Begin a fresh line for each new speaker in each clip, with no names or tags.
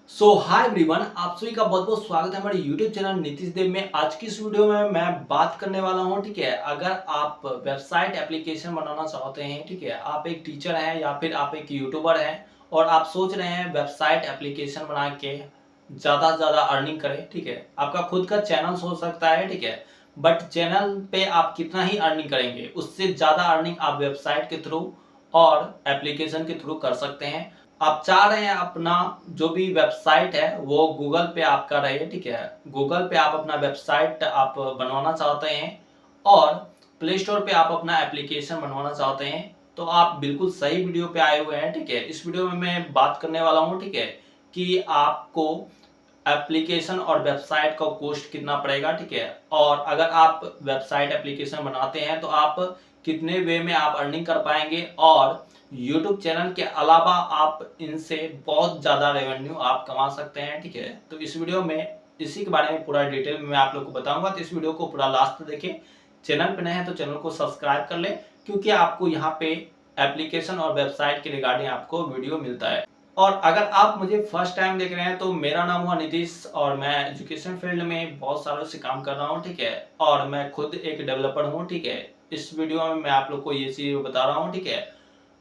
Hi everyone, आप सभी का बहुत बहुत स्वागत है हमारे यूट्यूब चैनल नीतीश देव में। आज की इस वीडियो में मैं बात करने वाला हूं, ठीक है। अगर आप वेबसाइट एप्लीकेशन बनाना चाहते हैं, ठीक है, आप एक टीचर हैं या फिर आप एक यूट्यूबर हैं और आप सोच रहे हैं वेबसाइट एप्लीकेशन बना के ज़्यादा से ज़्यादा अर्निंग करें, ठीक है। आपका खुद का चैनल हो सकता है, ठीक है, बट चैनल पे आप कितना ही अर्निंग करेंगे, उससे ज़्यादा अर्निंग आप वेबसाइट के थ्रू और एप्लीकेशन के थ्रू कर सकते हैं। आप चाह रहे हैं अपना जो भी वेबसाइट है वो गूगल पे आपका रहे, ठीक है। गूगल पे आप अपना वेबसाइट आप बनवाना चाहते हैं और प्ले स्टोर पे आप अपना एप्लीकेशन बनवाना चाहते हैं, तो आप बिल्कुल सही वीडियो पे आए हुए हैं, ठीक है। इस वीडियो में मैं बात करने वाला हूँ, ठीक है, कि आपको एप्लीकेशन और वेबसाइट का कॉस्ट कितना पड़ेगा, ठीक है। और अगर आप वेबसाइट एप्लीकेशन बनाते हैं तो आप कितने वे में आप अर्निंग कर पाएंगे और यूट्यूब चैनल के अलावा आप इनसे बहुत ज़्यादा रेवेन्यू आप कमा सकते हैं, ठीक है। तो इस वीडियो में इसी के बारे में पूरा डिटेल में मैं आप लोग को बताऊंगा, तो इस वीडियो को पूरा लास्ट तक देखें। चैनल पे नए हैं तो चैनल को सब्सक्राइब कर लें, क्योंकि आपको यहाँ पे एप्लीकेशन और वेबसाइट के रिगार्डिंग आपको वीडियो मिलता है। और अगर आप मुझे फर्स्ट टाइम देख रहे हैं तो मेरा नाम हुआ नीतीश और मैं एजुकेशन फील्ड में बहुत सालों से काम कर रहा हूँ, ठीक है। और मैं खुद एक डेवलपर हूँ, ठीक है। इस वीडियो में मैं आप लोग को ये चीज़ बता रहा हूँ, ठीक है।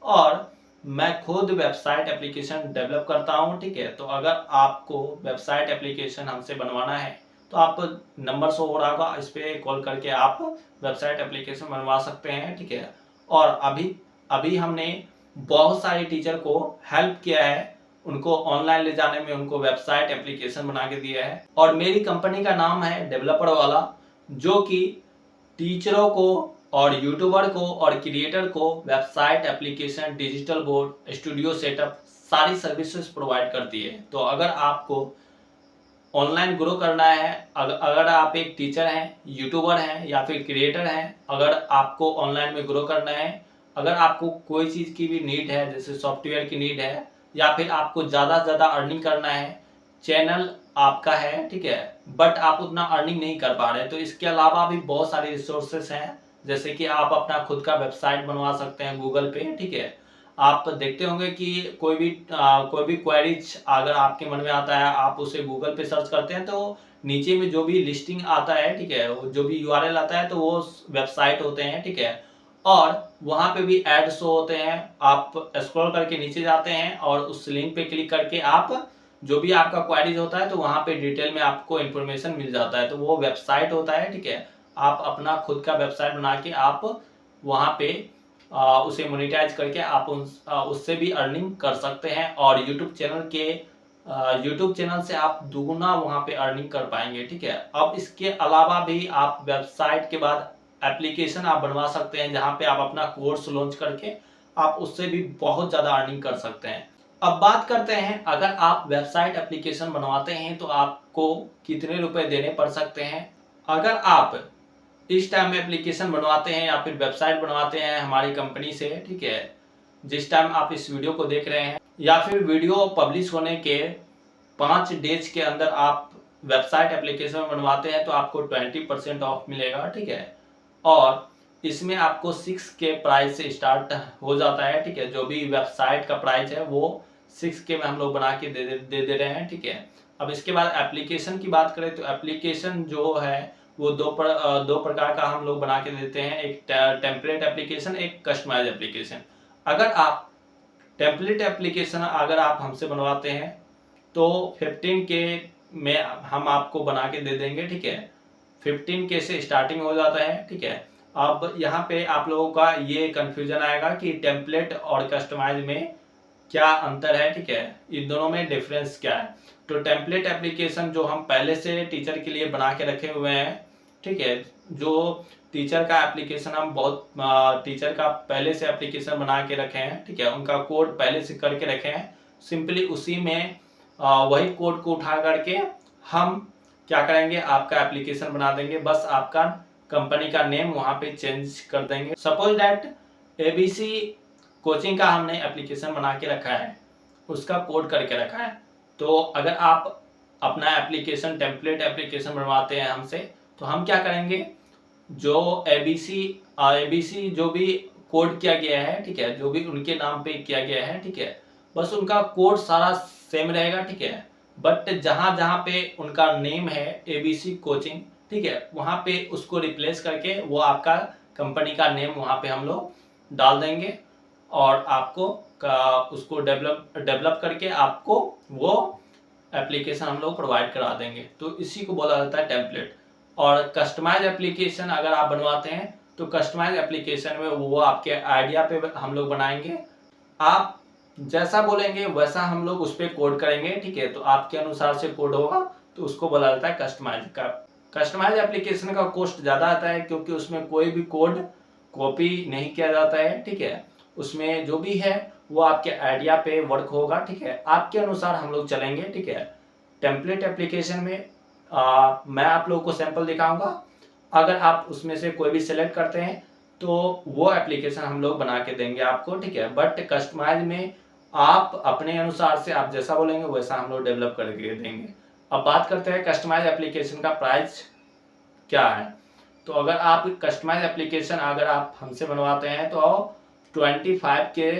और मैं खुद वेबसाइट एप्लीकेशन डेवलप करता हूँ, ठीक है। तो अगर आपको वेबसाइट एप्लीकेशन हमसे बनवाना है तो आप नंबर शो हो रहा होगा, इस पर कॉल करके आप वेबसाइट एप्लीकेशन बनवा सकते हैं, ठीक है। और अभी अभी हमने बहुत सारे टीचर को हेल्प किया है, उनको ऑनलाइन ले जाने में, उनको वेबसाइट एप्लीकेशन बना के दिया है। और मेरी कंपनी का नाम है डेवलपर वाला, जो कि टीचरों को और यूट्यूबर को और क्रिएटर को website application, digital board, studio setup सारी सर्विसेज प्रोवाइड करती है। तो अगर आपको ऑनलाइन ग्रो करना है, अगर आप एक टीचर हैं, यूट्यूबर हैं या फिर क्रिएटर हैं, अगर आपको ऑनलाइन में ग्रो करना है, अगर आपको कोई चीज़ की भी नीड है, जैसे सॉफ्टवेयर की नीड है, या फिर आपको ज़्यादा से ज़्यादा अर्निंग करना है, चैनल आपका है, ठीक है, बट आप उतना अर्निंग नहीं कर पा रहे, तो इसके अलावा भी बहुत सारे रिसोर्सेस हैं। जैसे कि आप अपना खुद का वेबसाइट बनवा सकते हैं गूगल पे, ठीक है। आप देखते होंगे कि कोई भी क्वेरीज अगर आपके मन में आता है, आप उसे गूगल पे सर्च करते हैं तो नीचे में जो भी लिस्टिंग आता है, ठीक है, जो भी यूआरएल आता है तो वो वेबसाइट होते हैं, ठीक है। और वहाँ पे भी ऐड शो होते हैं। आप स्क्रॉल करके नीचे जाते हैं और उस लिंक पे क्लिक करके आप जो भी आपका क्वेरीज होता है तो वहाँ पे डिटेल में आपको इन्फॉर्मेशन मिल जाता है, तो वो वेबसाइट होता है, ठीक है। आप अपना खुद का वेबसाइट बना के आप वहाँ पे उसे मोनेटाइज करके आप उससे भी अर्निंग कर सकते हैं और यूट्यूब चैनल से आप दुगुना वहाँ पे अर्निंग कर पाएंगे, ठीक है। अब इसके अलावा भी आप वेबसाइट के बाद एप्लीकेशन आप बनवा सकते हैं, जहाँ पे आप अपना कोर्स लॉन्च करके आप उससे भी बहुत ज़्यादा अर्निंग कर सकते हैं। अब बात करते हैं, अगर आप वेबसाइट एप्लीकेशन बनवाते हैं तो आपको कितने रुपए देने पड़ सकते हैं। अगर आप इस टाइम में एप्लीकेशन बनवाते हैं या फिर वेबसाइट बनवाते हैं हमारी कंपनी से, ठीक है, जिस टाइम आप इस वीडियो को देख रहे हैं या फिर वीडियो पब्लिश होने के 5 डेज के अंदर आप वेबसाइट एप्लीकेशन बनवाते हैं तो आपको 20% ऑफ मिलेगा, ठीक है। और इसमें आपको 6 के प्राइस से स्टार्ट हो जाता है, ठीक है। जो भी वेबसाइट का प्राइस है वो 6 के में हम लोग बना के दे रहे हैं, ठीक है। अब इसके बाद एप्लीकेशन की बात करें तो एप्लीकेशन जो है वो दो प्रकार का हम लोग बना के देते हैं, एक टेम्पलेट एप्लीकेशन, एक कस्टमाइज एप्लीकेशन। अगर आप टेम्पलेट एप्लीकेशन अगर आप हमसे बनवाते हैं तो 15 के में हम आपको बना के दे देंगे, ठीक है। 15 के से स्टार्टिंग हो जाता है, ठीक है। अब यहाँ पे आप लोगों का ये कंफ्यूजन आएगा कि टेम्पलेट और कस्टमाइज में क्या अंतर है, ठीक है, इन दोनों में डिफरेंस क्या है। तो टेम्पलेट एप्लीकेशन जो हम पहले से टीचर के लिए बना के रखे हुए हैं, ठीक है, जो टीचर का एप्लीकेशन हम बहुत टीचर का पहले से एप्लीकेशन बना के रखे हैं, ठीक है, उनका कोड पहले से करके रखे हैं, सिंपली उसी में वही कोड को उठा करके हम क्या करेंगे, आपका एप्लीकेशन बना देंगे। बस आपका कंपनी का नेम वहाँ पे चेंज कर देंगे। सपोज दैट एबीसी कोचिंग का हमने एप्लीकेशन बना के रखा है, उसका कोड करके रखा है। तो अगर आप अपना एप्लीकेशन टेम्पलेट एप्लीकेशन बनवाते हैं हमसे तो हम क्या करेंगे, जो एबीसी जो भी कोड किया गया है, ठीक है, जो भी उनके नाम पे किया गया है, ठीक है, बस उनका कोड सारा सेम रहेगा, ठीक है। बट जहाँ जहाँ पे उनका नेम है ABC कोचिंग, ठीक है, वहाँ पे उसको रिप्लेस करके वो आपका कंपनी का नेम वहाँ पे हम लोग डाल देंगे और आपको उसको डेवलप करके आपको वो एप्लीकेशन हम लोग प्रोवाइड करा देंगे। तो इसी को बोला जाता है टेम्पलेट। और कस्टमाइज एप्लीकेशन अगर आप बनवाते हैं तो कस्टमाइज एप्लीकेशन में वो आपके आइडिया पे हम लोग बनाएंगे। आप जैसा बोलेंगे वैसा हम लोग उस पर कोड करेंगे, ठीक है, तो आपके अनुसार से कोड होगा, तो उसको बोला जाता है कस्टमाइज का। कस्टमाइज एप्लीकेशन का कॉस्ट ज़्यादा आता है क्योंकि उसमें कोई भी कोड कॉपी नहीं किया जाता है, ठीक है, उसमें जो भी है वो आपके आइडिया पे वर्क होगा, ठीक है, आपके अनुसार हम लोग चलेंगे, ठीक है। टेम्पलेट एप्लीकेशन में मैं आप लोगों को सैंपल दिखाऊंगा। अगर आप उसमें से कोई भी सिलेक्ट करते हैं तो वो एप्लीकेशन हम लोग बना के देंगे आपको, ठीक है। बट कस्टमाइज में आप अपने अनुसार से आप जैसा बोलेंगे वैसा हम लोग डेवलप करके देंगे। अब बात करते हैं कस्टमाइज एप्लीकेशन का प्राइस क्या है। तो अगर आप कस्टमाइज एप्लीकेशन अगर आप हमसे बनवाते हैं तो 25K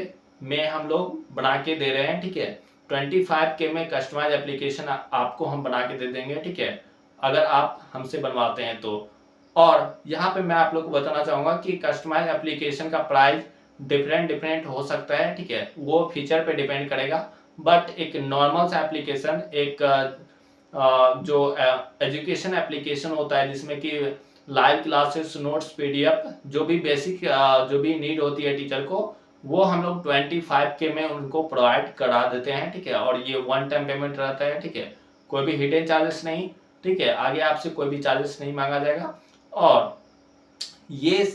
में हम लोग बना के दे रहे हैं, ठीक है। 25K में कस्टमाइज एप्लीकेशन आपको हम बना के दे देंगे, ठीक है, अगर आप हमसे बनवाते हैं तो। और यहाँ पे मैं आप लोग को बताना चाहूँगा कि कस्टमाइज एप्लीकेशन का प्राइस डिफरेंट हो सकता है, ठीक है, वो फीचर पे डिपेंड करेगा। बट एक नॉर्मल सा एप्लीकेशन, एक जो एजुकेशन एप्लीकेशन होता है जिसमें कि लाइव क्लासेस, नोट्स, PDF, जो भी बेसिक जो भी नीड होती है टीचर को, वो हम लोग 25K में उनको प्रोवाइड करा देते हैं, ठीक है। और ये वन टाइम पेमेंट रहता है, ठीक है, कोई भी हिडन चार्जेस नहीं, ठीक है, आगे आपसे कोई भी चार्जेस नहीं मांगा जाएगा। और ये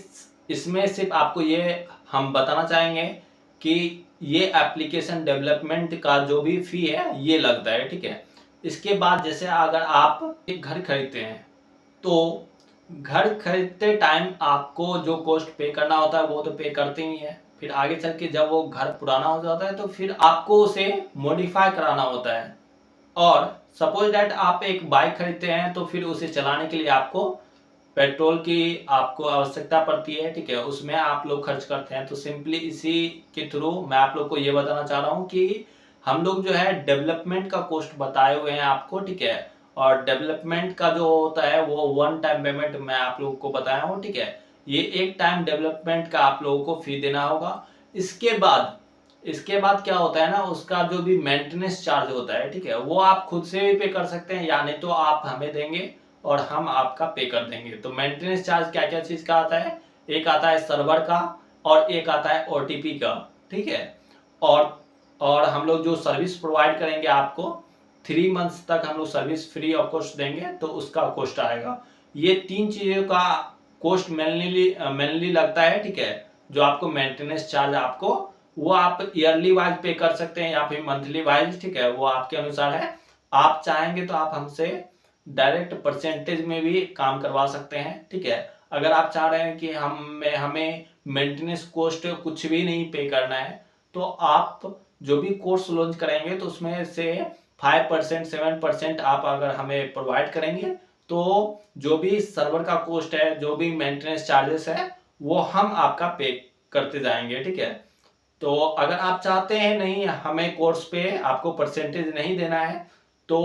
इसमें सिर्फ आपको ये हम बताना चाहेंगे कि ये एप्लीकेशन डेवलपमेंट का जो भी फी है ये लगता है, ठीक है। इसके बाद जैसे अगर आप एक घर खरीदते हैं तो घर खरीदते टाइम आपको जो कॉस्ट पे करना होता है वो तो पे करते ही है। फिर आगे चल के जब वो घर पुराना हो जाता है तो फिर आपको उसे मॉडिफाई कराना होता है। और सपोज दैट आप एक बाइक खरीदते हैं तो फिर उसे चलाने के लिए आपको पेट्रोल की आपको आवश्यकता पड़ती है, ठीक है, उसमें आप लोग खर्च करते हैं। तो सिंपली इसी के थ्रू मैं आप लोग को ये बताना चाह रहा हूँ कि हम लोग जो है डेवलपमेंट का कॉस्ट बताए हुए हैं आपको, ठीक है। और डेवलपमेंट का जो होता है वो वन टाइम पेमेंट मैं आप लोगों को बताया हूँ, ठीक है। ये एक टाइम डेवलपमेंट का आप लोगों को फी देना होगा। इसके बाद क्या होता है ना, उसका जो भी मेंटेनेंस चार्ज होता है, ठीक है, वो आप खुद से भी पे कर सकते हैं या नहीं तो आप हमें देंगे और हम आपका पे कर देंगे। तो मेंटेनेंस चार्ज क्या क्या चीज का आता है, एक आता है सर्वर का और एक आता है OTP का, ठीक है। और हम लोग जो सर्विस प्रोवाइड करेंगे आपको 3 मंथ्स तक हम लोग सर्विस फ्री ऑफ कॉस्ट देंगे, तो उसका कॉस्ट आएगा। ये 3 चीजों का कॉस्ट मेनली लगता है, ठीक है। जो आपको मेंटेनेंस चार्ज आपको वो आप ईयरली वाइज पे कर सकते हैं या फिर मंथली वाइज, ठीक है, वो आपके अनुसार है। आप चाहेंगे तो आप हमसे डायरेक्ट परसेंटेज में भी काम करवा सकते हैं, ठीक है। अगर आप चाह रहे हैं कि हमें मेंटेनेंस कॉस्ट कुछ भी नहीं पे करना है तो आप जो भी कोर्स लॉन्च करेंगे तो उसमें से 5% 7% आप अगर हमें प्रोवाइड करेंगे तो जो भी सर्वर का कॉस्ट है, जो भी मेंटेनेंस चार्जेस है, वो हम आपका पे करते जाएंगे, ठीक है। तो अगर आप चाहते हैं नहीं हमें कोर्स पे आपको परसेंटेज नहीं देना है तो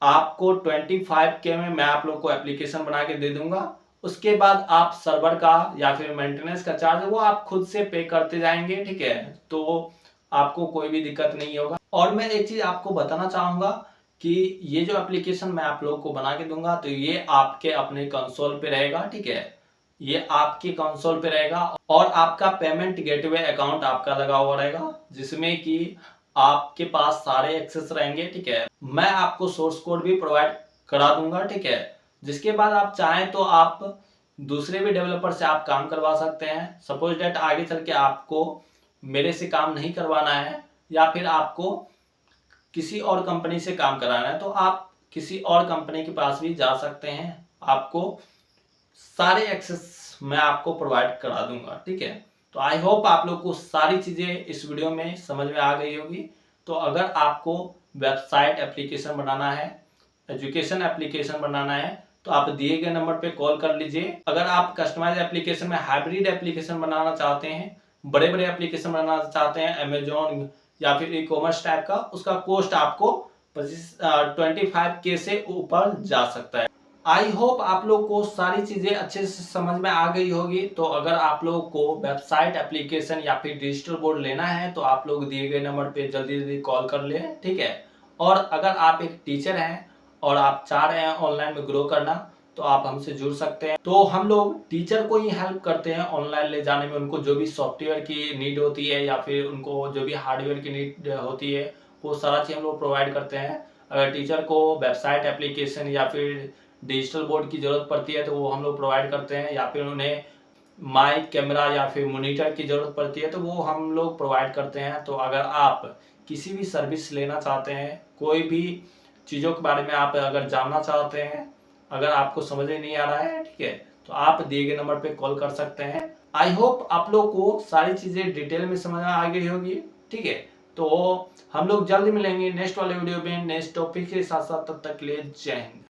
आपको 25K में मैं आप लोग को एप्लीकेशन बना के दे दूंगा। उसके बाद आप सर्वर का या फिर मेंटेनेंस का चार्ज वो आप खुद से पे करते जाएंगे, ठीक है, तो आपको कोई भी दिक्कत नहीं होगा। और मैं एक चीज आपको बताना चाहूंगा कि ये जो एप्लीकेशन मैं आप लोग को बना के दूंगा तो ये आपके अपने कंसोल पे रहेगा, ठीक है, ये आपके कंसोल पे रहेगा और आपका पेमेंट गेटवे अकाउंट आपका लगा हुआ रहेगा जिसमें कि आपके पास सारे एक्सेस रहेंगे, ठीक है। मैं आपको सोर्स कोड भी प्रोवाइड करा दूंगा, ठीक है, जिसके बाद आप चाहें तो आप दूसरे भी डेवलपर से आप काम करवा सकते हैं। सपोज डेट आगे चल के आपको मेरे से काम नहीं करवाना है या फिर आपको किसी और कंपनी से काम कराना है तो आप किसी और कंपनी के पास भी जा सकते हैं। आपको सारे एक्सेस मैं आपको प्रोवाइड करा दूंगा, ठीक है। तो आई होप आप लोग को सारी चीजें इस वीडियो में समझ में आ गई होगी। तो अगर आपको वेबसाइट एप्लीकेशन बनाना है, एजुकेशन एप्लीकेशन बनाना है तो आप दिए गए नंबर पे कॉल कर लीजिए। अगर आप कस्टमाइज एप्लीकेशन में हाइब्रिड एप्लीकेशन बनाना चाहते हैं, बड़े बड़े एप्लीकेशन बनाना चाहते हैं, अमेजोन या फिर ई कॉमर्स टाइप का, उसका कॉस्ट आपको 25K से ऊपर जा सकता है। आई होप आप लोग को सारी चीज़ें अच्छे से समझ में आ गई होगी। तो अगर आप लोग को वेबसाइट एप्लीकेशन या फिर डिजिटल बोर्ड लेना है तो आप लोग दिए गए नंबर पे जल्दी जल्दी कॉल कर लें, ठीक है। और अगर आप एक टीचर हैं और आप चाह रहे हैं ऑनलाइन में ग्रो करना तो आप हमसे जुड़ सकते हैं। तो हम लोग टीचर को ही हेल्प करते हैं ऑनलाइन ले जाने में। उनको जो भी सॉफ्टवेयर की नीड होती है या फिर उनको जो भी हार्डवेयर की नीड होती है वो सारा चीज़ हम लोग प्रोवाइड करते हैं। अगर टीचर को वेबसाइट एप्लीकेशन या फिर डिजिटल बोर्ड की ज़रूरत पड़ती है तो वो हम लोग प्रोवाइड करते हैं, या फिर उन्हें माइक कैमरा या फिर मॉनिटर की ज़रूरत पड़ती है तो वो हम लोग प्रोवाइड करते हैं। तो अगर आप किसी भी सर्विस लेना चाहते हैं, कोई भी चीज़ों के बारे में आप अगर जानना चाहते हैं, अगर आपको समझ में नहीं आ रहा है, ठीक है, तो आप दिए गए नंबर पे कॉल कर सकते हैं। आई होप आप लोग को सारी चीज़ें डिटेल में समझ में आ गई होगी, ठीक है। तो हम लोग जल्दी मिलेंगे नेक्स्ट वाले वीडियो में नेक्स्ट टॉपिक के साथ साथ। तब तक के लिए जय हिंद।